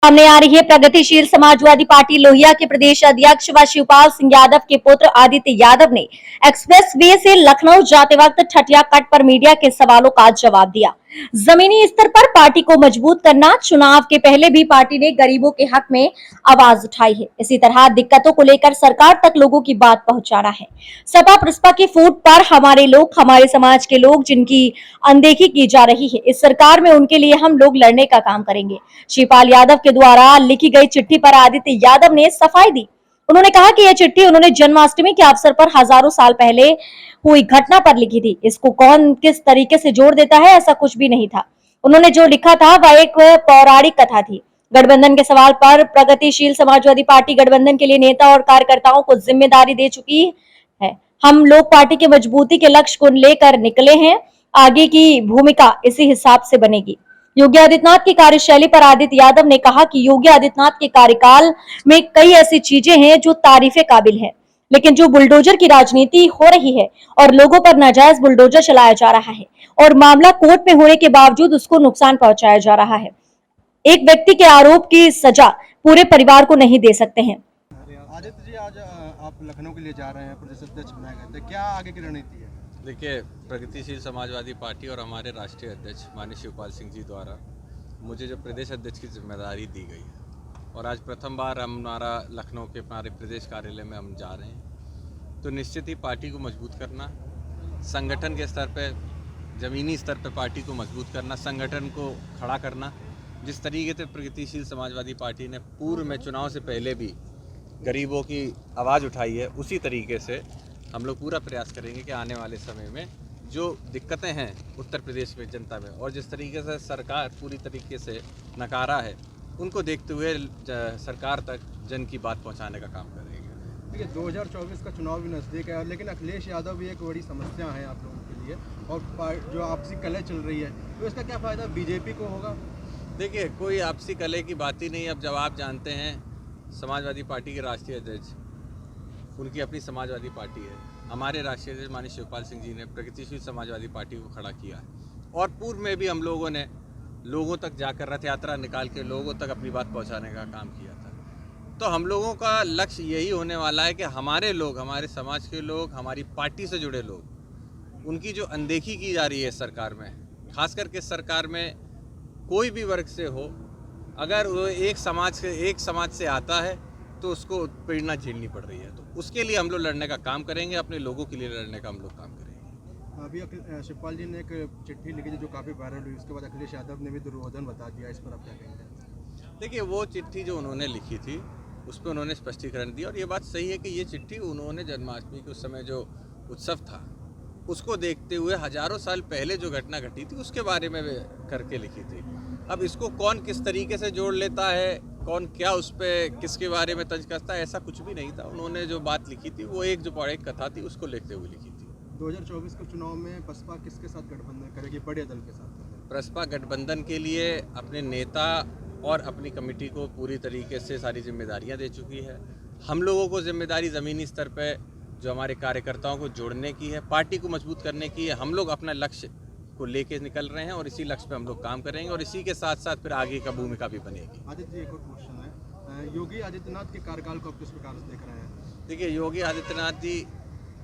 सामने आ रही है प्रगतिशील समाजवादी पार्टी लोहिया के प्रदेश अध्यक्ष व शिवपाल सिंह यादव के पुत्र आदित्य यादव ने एक्सप्रेस वे से लखनऊ जाते वक्त ठटिया कट पर मीडिया के सवालों का जवाब दिया। जमीनी स्तर पर पार्टी को मजबूत करना, चुनाव के पहले भी पार्टी ने गरीबों के हक में आवाज उठाई है। इसी तरह दिक्कतों को लेकर सरकार तक लोगों की बात पहुंचाना है। सपा प्रसपा की फूट पर हमारे लोग, हमारे समाज के लोग जिनकी अनदेखी की जा रही है, इस सरकार में उनके लिए हम लोग लड़ने का काम करेंगे। शिवपाल यादव के द्वारा लिखी गई चिट्ठी पर आदित्य यादव ने सफाई दी। उन्होंने कहा कि यह चिट्ठी उन्होंने जन्माष्टमी के अवसर पर हजारों साल पहले हुई घटना पर लिखी थी। इसको कौन किस तरीके से जोड़ देता है, ऐसा कुछ भी नहीं था। उन्होंने जो लिखा था वह एक पौराणिक कथा थी। गठबंधन के सवाल पर प्रगतिशील समाजवादी पार्टी गठबंधन के लिए नेता और कार्यकर्ताओं को जिम्मेदारी दे चुकी है। हम लोग पार्टी के मजबूती के लक्ष्य को लेकर निकले हैं। आगे की भूमिका इसी हिसाब से बनेगी। योगी आदित्यनाथ की कार्यशैली पर आदित्य यादव ने कहा कि योगी आदित्यनाथ के कार्यकाल में कई ऐसी चीजें हैं जो तारीफे काबिल है, लेकिन जो बुलडोजर की राजनीति हो रही है और लोगों पर नाजायज बुलडोजर चलाया जा रहा है और मामला कोर्ट में होने के बावजूद उसको नुकसान पहुंचाया जा रहा है। एक व्यक्ति के आरोप की सजा पूरे परिवार को नहीं दे सकते हैं। आदित्य जी, आज आप लखनऊ के लिए जा रहे हैं, प्रदेश अध्यक्ष बनाए गए थे, क्या आगे की रणनीति है? देखिए, प्रगतिशील समाजवादी पार्टी और हमारे राष्ट्रीय अध्यक्ष माननीय शिवपाल सिंह जी द्वारा मुझे जो प्रदेश अध्यक्ष की जिम्मेदारी दी गई है और आज प्रथम बार हमारा लखनऊ के हमारे प्रदेश कार्यालय में हम जा रहे हैं, तो निश्चित ही पार्टी को मजबूत करना, संगठन के स्तर पर, ज़मीनी स्तर पर पार्टी को मजबूत करना, संगठन को खड़ा करना। जिस तरीके से प्रगतिशील समाजवादी पार्टी ने पूर्व में चुनाव से पहले भी गरीबों की आवाज़ उठाई है, उसी तरीके से हम लोग पूरा प्रयास करेंगे कि आने वाले समय में जो दिक्कतें हैं उत्तर प्रदेश में जनता में और जिस तरीके से सरकार पूरी तरीके से नकारा है, उनको देखते हुए सरकार तक जन की बात पहुंचाने का काम करेंगे। देखिए, 2024 का चुनाव भी नज़दीक है, लेकिन अखिलेश यादव भी एक बड़ी समस्या है आप लोगों के लिए, और जो आपसी कलह चल रही है, तो इसका क्या फ़ायदा बीजेपी को होगा? देखिए, कोई आपसी कलह की बात ही नहीं। अब जब आप जानते हैं समाजवादी पार्टी के राष्ट्रीय अध्यक्ष, उनकी अपनी समाजवादी पार्टी है, हमारे राष्ट्रीय अध्यक्ष माननीय शिवपाल सिंह जी ने प्रगतिशील समाजवादी पार्टी को खड़ा किया है और पूर्व में भी हम लोगों ने लोगों तक जाकर रथ यात्रा निकाल के लोगों तक अपनी बात पहुंचाने का काम किया था। तो हम लोगों का लक्ष्य यही होने वाला है कि हमारे लोग, हमारे समाज के लोग, हमारी पार्टी से जुड़े लोग, उनकी जो अनदेखी की जा रही है सरकार में, खास करके सरकार में कोई भी वर्ग से हो, अगर वो एक समाज से आता है तो उसको प्रेरणा झेलनी पड़ रही है। तो उसके लिए हम लोग लड़ने का काम करेंगे, अपने लोगों के लिए लड़ने का हम लोग काम करेंगे। अभी शिवपाल जी ने एक चिट्ठी लिखी थी जो काफ़ी वायरल हुई, उसके बाद अखिलेश यादव ने भी दुर्योधन बता दिया, इस पर आप क्या कहेंगे? देखिए, वो चिट्ठी जो उन्होंने लिखी थी उस पर उन्होंने स्पष्टीकरण दिया और ये बात सही है कि ये चिट्ठी उन्होंने जन्माष्टमी के उस समय जो उत्सव था उसको देखते हुए हजारों साल पहले जो घटना घटी थी उसके बारे में करके लिखी थी। अब इसको कौन किस तरीके से जोड़ लेता है, कौन क्या उस पर किसके बारे में तंज कसता है, ऐसा कुछ भी नहीं था। उन्होंने जो बात लिखी थी वो एक जो पौराणिक कथा थी उसको लेते हुए लिखी थी। 2024 के चुनाव में बसपा किसके साथ गठबंधन करेगी? बड़े दल के साथ? बसपा गठबंधन के लिए अपने नेता और अपनी कमेटी को पूरी तरीके से सारी जिम्मेदारियां दे चुकी है। हम लोगों को जिम्मेदारी ज़मीनी स्तर पर जो हमारे कार्यकर्ताओं को जोड़ने की है, पार्टी को मजबूत करने की है। हम लोग अपना लक्ष्य को लेके निकल रहे हैं और इसी लक्ष्य पे हम लोग काम करेंगे और इसी के साथ साथ फिर आगे का भूमिका भी बनेगी। आदित्य जी, एक और क्वेश्चन है, योगी आदित्यनाथ के कार्यकाल को आप किस प्रकार से देख रहे हैं? देखिए, योगी आदित्यनाथ जी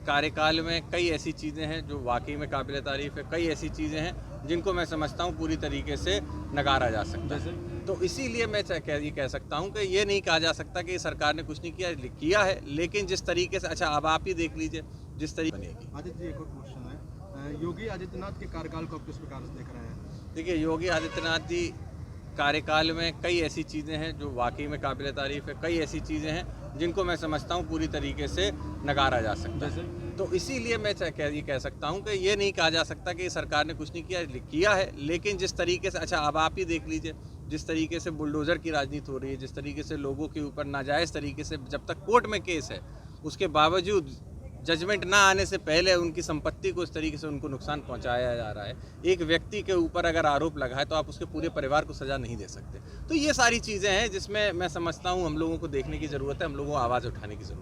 कार्यकाल में कई ऐसी चीज़ें हैं जो वाकई में काबिल तारीफ़ है, कई ऐसी चीज़ें हैं जिनको मैं समझता हूँ पूरी तरीके से नकारा जा सकता है। तो इसीलिए मैं ये कह सकता हूँ कि ये नहीं कहा जा सकता कि सरकार ने कुछ नहीं किया है, लेकिन जिस तरीके से, अच्छा अब आप ही देख लीजिए जिस तरीके बनेगी। आदित्य जी, एक और क्वेश्चन है, योगी आदित्यनाथ के कार्यकाल को आप किस प्रकार से देख रहे हैं? देखिए, योगी आदित्यनाथ जी कार्यकाल में कई ऐसी चीज़ें हैं जो वाकई में काबिल तारीफ़ है, कई ऐसी चीज़ें हैं जिनको मैं समझता हूँ पूरी तरीके से नकारा जा सकता है। तो इसीलिए मैं ये कह सकता हूँ कि ये नहीं कहा जा सकता कि सरकार ने कुछ नहीं किया है, लेकिन जिस तरीके से, अच्छा अब आप ही देख लीजिए जिस तरीके से बुलडोज़र की राजनीति हो रही है, जिस तरीके से लोगों के ऊपर नाजायज़ तरीके से जब तक कोर्ट में केस है उसके बावजूद जजमेंट ना आने से पहले उनकी संपत्ति को इस तरीके से उनको नुकसान पहुंचाया जा रहा है। एक व्यक्ति के ऊपर अगर आरोप लगा है तो आप उसके पूरे परिवार को सज़ा नहीं दे सकते। तो ये सारी चीज़ें हैं जिसमें मैं समझता हूं हम लोगों को देखने की ज़रूरत है, हम लोगों को आवाज़ उठाने की ज़रूरत है।